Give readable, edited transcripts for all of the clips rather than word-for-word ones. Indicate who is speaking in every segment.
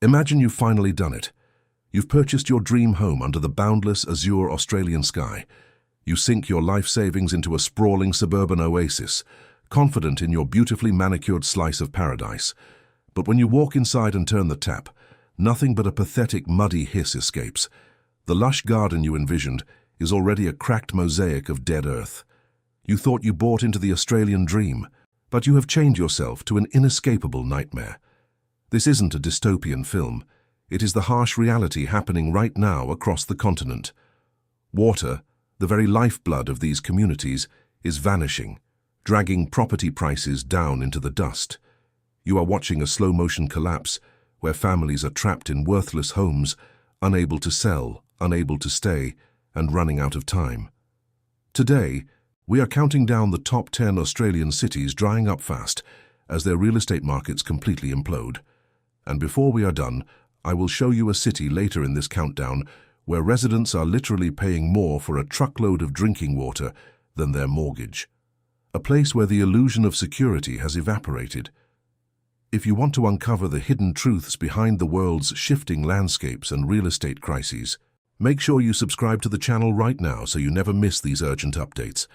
Speaker 1: Imagine you've finally done it. You've purchased your dream home under the boundless azure Australian sky. You sink your life savings into a sprawling suburban oasis, confident in your beautifully manicured slice of paradise. But when you walk inside and turn the tap, nothing but a pathetic muddy hiss escapes. The lush garden you envisioned is already a cracked mosaic of dead earth. You thought you bought into the Australian dream, but you have chained yourself to an inescapable nightmare. This isn't a dystopian film. It is the harsh reality happening right now across the continent. Water, the very lifeblood of these communities, is vanishing, dragging property prices down into the dust. You are watching a slow-motion collapse where families are trapped in worthless homes, unable to sell, unable to stay, and running out of time. Today, we are counting down the top 10 Australian cities drying up fast as their real estate markets completely implode. And before we are done, I will show you a city later in this countdown where residents are literally paying more for a truckload of drinking water than their mortgage. A place where the illusion of security has evaporated. If you want to uncover the hidden truths behind the world's shifting landscapes and real estate crises, make sure you subscribe to the channel right now so you never miss these urgent updates.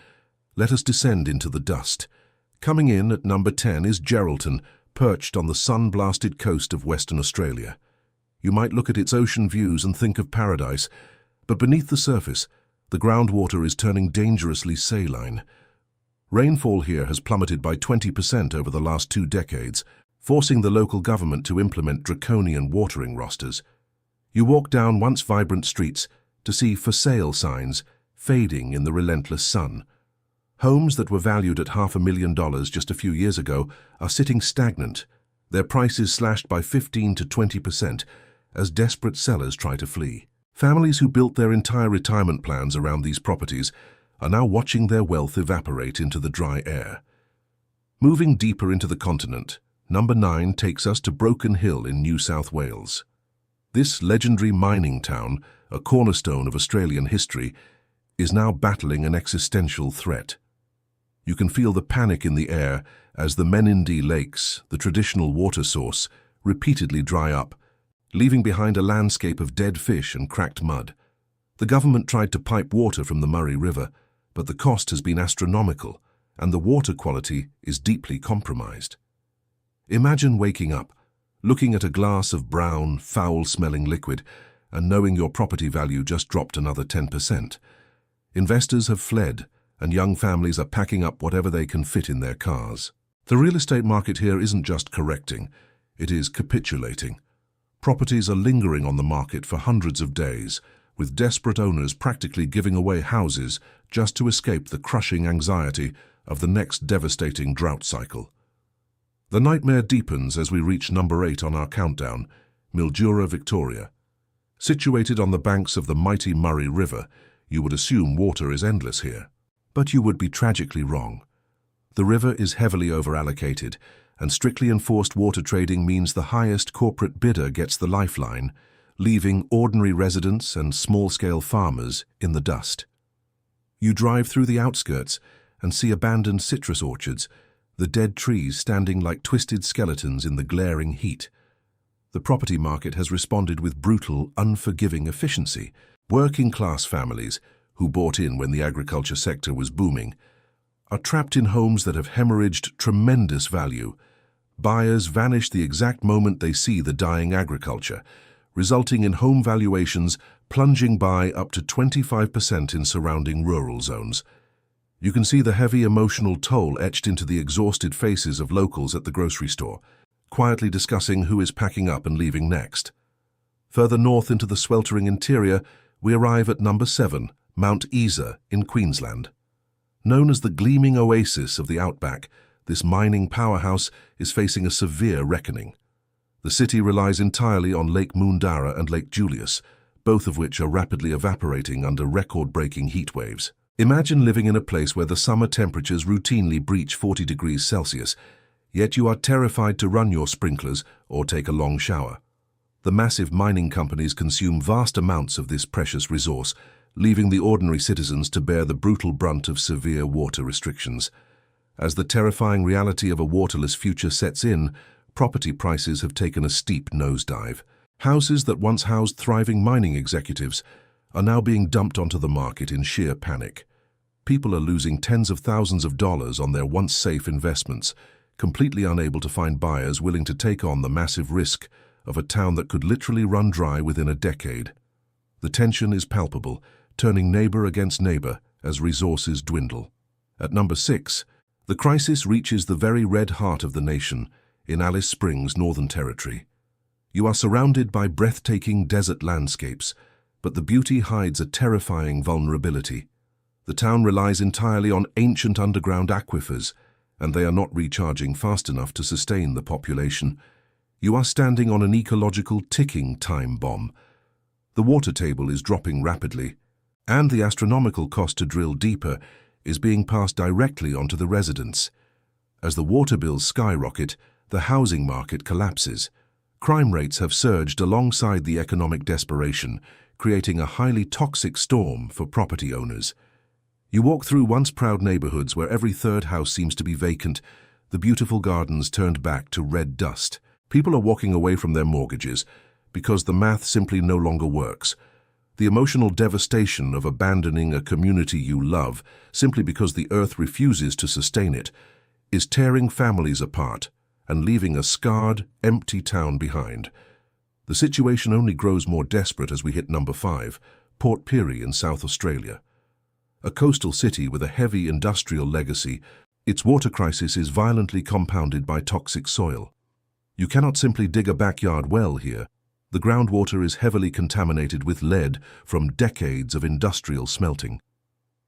Speaker 1: Let us descend into the dust. Coming in at number 10 is Geraldton, perched on the sun-blasted coast of Western Australia. You might look at its ocean views and think of paradise, but beneath the surface, the groundwater is turning dangerously saline. Rainfall here has plummeted by 20% over the last 2 decades, forcing the local government to implement draconian watering rosters. You walk down once vibrant streets to see for sale signs fading in the relentless sun. Homes that were valued at $500,000 just a few years ago are sitting stagnant, their prices slashed by 15 to 20% as desperate sellers try to flee. Families who built their entire retirement plans around these properties are now watching their wealth evaporate into the dry air. Moving deeper into the continent, number 9 takes us to Broken Hill in New South Wales. This legendary mining town, a cornerstone of Australian history, is now battling an existential threat. You can feel the panic in the air as the Menindee Lakes, the traditional water source, repeatedly dry up, leaving behind a landscape of dead fish and cracked mud. The government tried to pipe water from the Murray River, but the cost has been astronomical, and the water quality is deeply compromised. Imagine waking up, looking at a glass of brown, foul-smelling liquid, and knowing your property value just dropped another 10%. Investors have fled, and young families are packing up whatever they can fit in their cars. The real estate market here isn't just correcting, it is capitulating. Properties are lingering on the market for hundreds of days, with desperate owners practically giving away houses just to escape the crushing anxiety of the next devastating drought cycle. The nightmare deepens as we reach number 8 on our countdown, Mildura, Victoria. Situated on the banks of the mighty Murray River, you would assume water is endless here. But you would be tragically wrong. The river is heavily overallocated, and strictly enforced water trading means the highest corporate bidder gets the lifeline, leaving ordinary residents and small-scale farmers in the dust. You drive through the outskirts and see abandoned citrus orchards, the dead trees standing like twisted skeletons in the glaring heat. The property market has responded with brutal, unforgiving efficiency. Working-class families, who bought in when the agriculture sector was booming, are trapped in homes that have hemorrhaged tremendous value. Buyers vanish the exact moment they see the dying agriculture, resulting in home valuations plunging by up to 25% in surrounding rural zones. You can see the heavy emotional toll etched into the exhausted faces of locals at the grocery store, quietly discussing who is packing up and leaving next. Further north into the sweltering interior, we arrive at number 7, Mount Isa in Queensland. Known as the gleaming oasis of the outback, this mining powerhouse is facing a severe reckoning. The city relies entirely on Lake Moondara and Lake Julius, both of which are rapidly evaporating under record-breaking heat waves. Imagine living in a place where the summer temperatures routinely breach 40 degrees Celsius, yet you are terrified to run your sprinklers or take a long shower. The massive mining companies consume vast amounts of this precious resource, leaving the ordinary citizens to bear the brutal brunt of severe water restrictions. As the terrifying reality of a waterless future sets in, property prices have taken a steep nosedive. Houses that once housed thriving mining executives are now being dumped onto the market in sheer panic. People are losing tens of thousands of dollars on their once safe investments, completely unable to find buyers willing to take on the massive risk of a town that could literally run dry within a decade. The tension is palpable, turning neighbor against neighbor as resources dwindle. At number 6, the crisis reaches the very red heart of the nation in Alice Springs, Northern Territory. You are surrounded by breathtaking desert landscapes, but the beauty hides a terrifying vulnerability. The town relies entirely on ancient underground aquifers, and they are not recharging fast enough to sustain the population. You are standing on an ecological ticking time bomb. The water table is dropping rapidly, and the astronomical cost to drill deeper is being passed directly onto the residents. As the water bills skyrocket, the housing market collapses. Crime rates have surged alongside the economic desperation, creating a highly toxic storm for property owners. You walk through once proud neighborhoods where every third house seems to be vacant, the beautiful gardens turned back to red dust. People are walking away from their mortgages because the math simply no longer works. The emotional devastation of abandoning a community you love simply because the earth refuses to sustain it is tearing families apart and leaving a scarred, empty town behind. The situation only grows more desperate as we hit number 5, Port Pirie in South Australia. A coastal city with a heavy industrial legacy, its water crisis is violently compounded by toxic soil. You cannot simply dig a backyard well here. The groundwater is heavily contaminated with lead from decades of industrial smelting.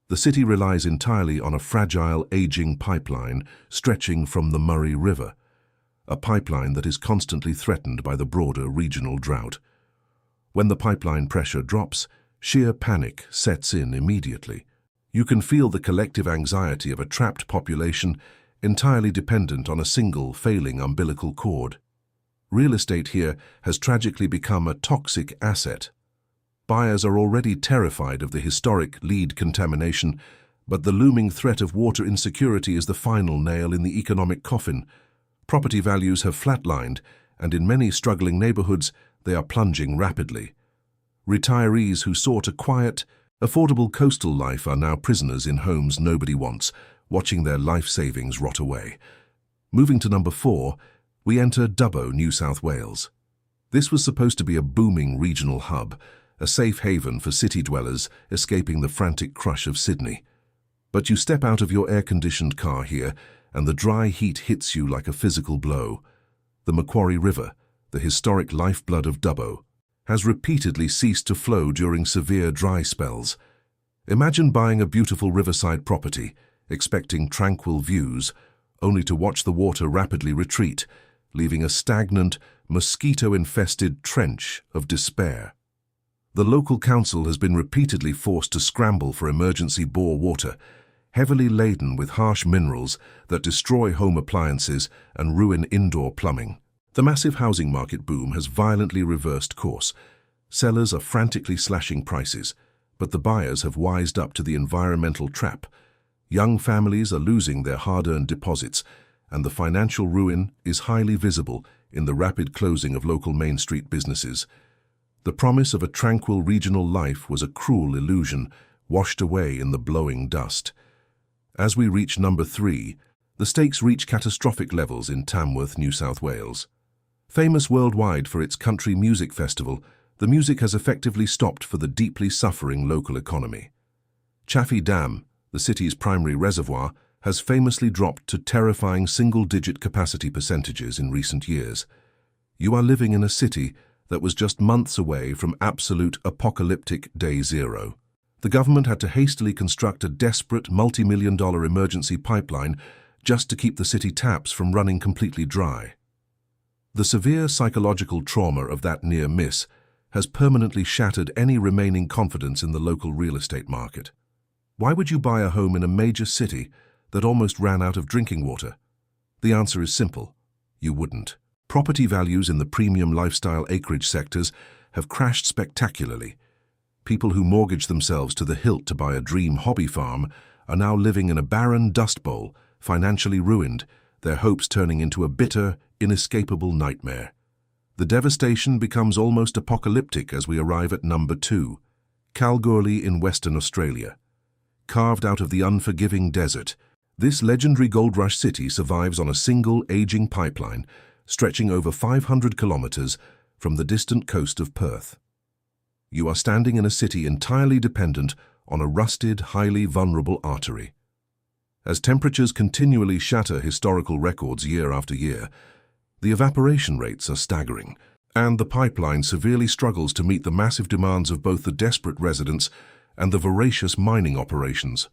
Speaker 1: The city relies entirely on a fragile, aging pipeline stretching from the Murray River, a pipeline that is constantly threatened by the broader regional drought. When the pipeline pressure drops, sheer panic sets in immediately. You can feel the collective anxiety of a trapped population entirely dependent on a single failing umbilical cord. Real estate here has tragically become a toxic asset. Buyers are already terrified of the historic lead contamination, but the looming threat of water insecurity is the final nail in the economic coffin. Property values have flatlined, and in many struggling neighborhoods, they are plunging rapidly. Retirees who sought a quiet, affordable coastal life are now prisoners in homes nobody wants, watching their life savings rot away. Moving to number 4, we enter Dubbo, New South Wales. This was supposed to be a booming regional hub, a safe haven for city dwellers escaping the frantic crush of Sydney. But you step out of your air-conditioned car here, and the dry heat hits you like a physical blow. The Macquarie River, the historic lifeblood of Dubbo, has repeatedly ceased to flow during severe dry spells. Imagine buying a beautiful riverside property, expecting tranquil views, only to watch the water rapidly retreat, leaving a stagnant, mosquito-infested trench of despair. The local council has been repeatedly forced to scramble for emergency bore water, heavily laden with harsh minerals that destroy home appliances and ruin indoor plumbing. The massive housing market boom has violently reversed course. Sellers are frantically slashing prices, but the buyers have wised up to the environmental trap. Young families are losing their hard-earned deposits, and the financial ruin is highly visible in the rapid closing of local Main Street businesses. The promise of a tranquil regional life was a cruel illusion, washed away in the blowing dust. As we reach number 3, the stakes reach catastrophic levels in Tamworth, New South Wales. Famous worldwide for its country music festival, the music has effectively stopped for the deeply suffering local economy. Chaffey Dam, the city's primary reservoir, has famously dropped to terrifying single-digit capacity percentages in recent years. You are living in a city that was just months away from absolute apocalyptic day zero. The government had to hastily construct a desperate multi-million-dollar emergency pipeline just to keep the city taps from running completely dry. The severe psychological trauma of that near miss has permanently shattered any remaining confidence in the local real estate market. Why would you buy a home in a major city that almost ran out of drinking water? The answer is simple: you wouldn't. Property values in the premium lifestyle acreage sectors have crashed spectacularly. People who mortgaged themselves to the hilt to buy a dream hobby farm are now living in a barren dust bowl, financially ruined, their hopes turning into a bitter, inescapable nightmare. The devastation becomes almost apocalyptic as we arrive at number 2, Kalgoorlie in Western Australia. Carved out of the unforgiving desert, this legendary gold rush city survives on a single aging pipeline stretching over 500 kilometers from the distant coast of Perth. You are standing in a city entirely dependent on a rusted, highly vulnerable artery. As temperatures continually shatter historical records year after year, the evaporation rates are staggering, and the pipeline severely struggles to meet the massive demands of both the desperate residents and the voracious mining operations.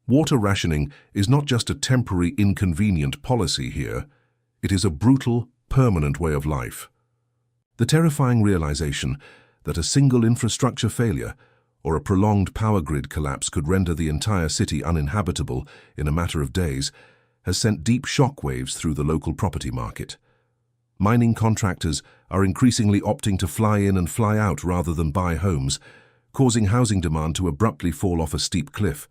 Speaker 1: Water rationing is not just a temporary, inconvenient policy here, it is a brutal, permanent way of life. The terrifying realization that a single infrastructure failure or a prolonged power grid collapse could render the entire city uninhabitable in a matter of days has sent deep shockwaves through the local property market. Mining contractors are increasingly opting to fly in and fly out rather than buy homes, causing housing demand to abruptly fall off a steep cliff.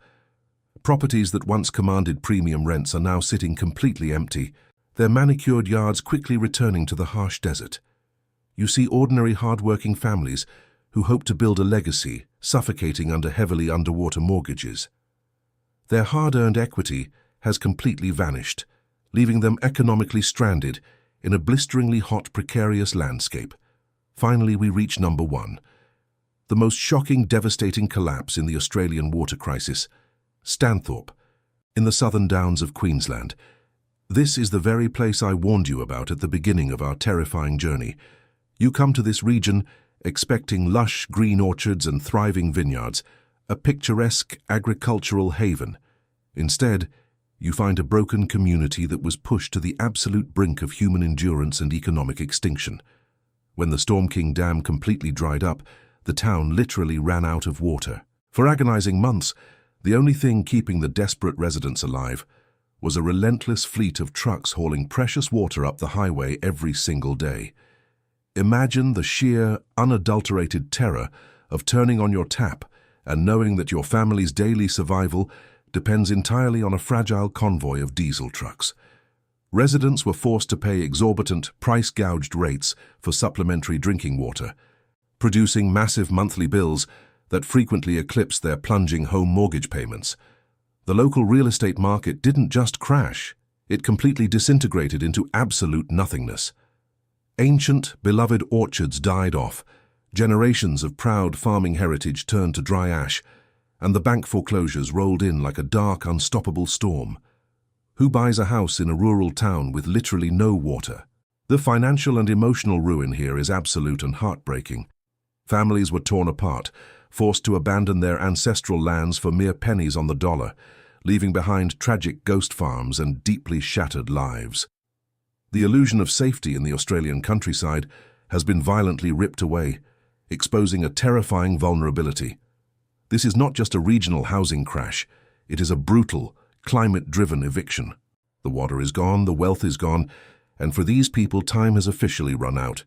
Speaker 1: Properties that once commanded premium rents are now sitting completely empty, their manicured yards quickly returning to the harsh desert. You see ordinary hard-working families who hope to build a legacy, suffocating under heavily underwater mortgages. Their hard-earned equity has completely vanished, leaving them economically stranded in a blisteringly hot, precarious landscape. Finally, we reach number 1, the most shocking, devastating collapse in the Australian water crisis, Stanthorpe, in the Southern Downs of Queensland. This is the very place I warned you about at the beginning of our terrifying journey. You come to this region expecting lush green orchards and thriving vineyards, a picturesque agricultural haven. Instead, you find a broken community that was pushed to the absolute brink of human endurance and economic extinction. When the Storm King Dam completely dried up, the town literally ran out of water. For agonizing months, the only thing keeping the desperate residents alive was a relentless fleet of trucks hauling precious water up the highway every single day. Imagine the sheer, unadulterated terror of turning on your tap and knowing that your family's daily survival depends entirely on a fragile convoy of diesel trucks. Residents were forced to pay exorbitant, price-gouged rates for supplementary drinking water, producing massive monthly bills that frequently eclipsed their plunging home mortgage payments. The local real estate market didn't just crash, it completely disintegrated into absolute nothingness. Ancient, beloved orchards died off, generations of proud farming heritage turned to dry ash, and the bank foreclosures rolled in like a dark, unstoppable storm. Who buys a house in a rural town with literally no water? The financial and emotional ruin here is absolute and heartbreaking. Families were torn apart, forced to abandon their ancestral lands for mere pennies on the dollar, leaving behind tragic ghost farms and deeply shattered lives. The illusion of safety in the Australian countryside has been violently ripped away, exposing a terrifying vulnerability. This is not just a regional housing crash, it is a brutal, climate-driven eviction. The water is gone, the wealth is gone, and for these people time has officially run out.